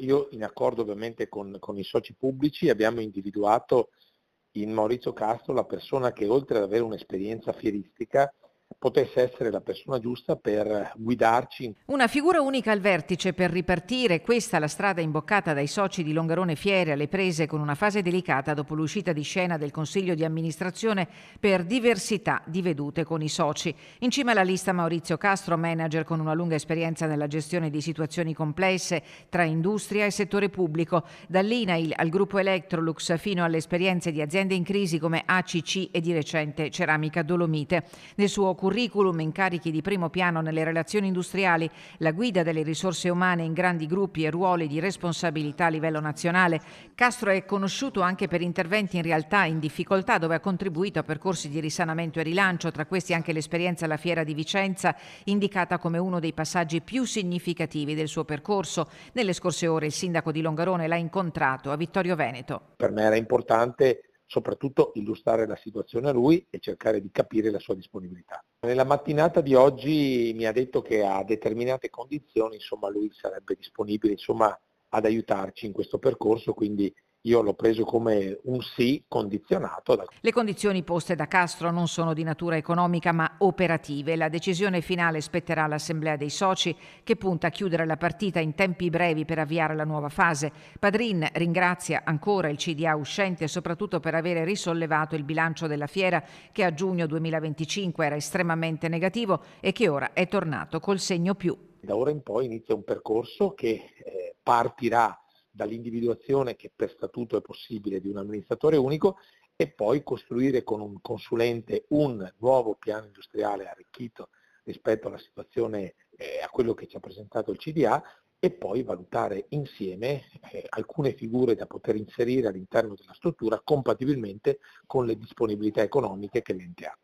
Io, in accordo ovviamente con i soci pubblici, abbiamo individuato in Maurizio Castro la persona che, oltre ad avere un'esperienza fieristica, potesse essere la persona giusta per guidarci. Una figura unica al vertice per ripartire, questa la strada imboccata dai soci di Longarone Fiere alle prese con una fase delicata dopo l'uscita di scena del Consiglio di amministrazione per diversità di vedute con i soci. In cima alla lista Maurizio Castro, manager con una lunga esperienza nella gestione di situazioni complesse tra industria e settore pubblico, dall'INAIL al gruppo Electrolux fino alle esperienze di aziende in crisi come ACC e di recente Ceramica Dolomite. Nel suo curriculum incarichi di primo piano nelle relazioni industriali, la guida delle risorse umane in grandi gruppi e ruoli di responsabilità a livello nazionale. Castro è conosciuto anche per interventi in realtà in difficoltà, dove ha contribuito a percorsi di risanamento e rilancio, tra questi anche l'esperienza alla Fiera di Vicenza, indicata come uno dei passaggi più significativi del suo percorso. Nelle scorse ore il sindaco di Longarone l'ha incontrato a Vittorio Veneto. Per me era importante soprattutto illustrare la situazione a lui e cercare di capire la sua disponibilità. Nella mattinata di oggi mi ha detto che a determinate condizioni, insomma, lui sarebbe disponibile, insomma, ad aiutarci in questo percorso, quindi io l'ho preso come un sì condizionato. Le condizioni poste da Castro non sono di natura economica ma operative. La decisione finale spetterà all'Assemblea dei soci, che punta a chiudere la partita in tempi brevi per avviare la nuova fase. Padrin ringrazia ancora il CDA uscente soprattutto per avere risollevato il bilancio della fiera, che a giugno 2025 era estremamente negativo e che ora è tornato col segno più. Da ora in poi inizia un percorso che partirà dall'individuazione, che per statuto è possibile, di un amministratore unico, e poi costruire con un consulente un nuovo piano industriale arricchito rispetto alla situazione, a quello che ci ha presentato il CDA, e poi valutare insieme alcune figure da poter inserire all'interno della struttura compatibilmente con le disponibilità economiche che l'ente ha.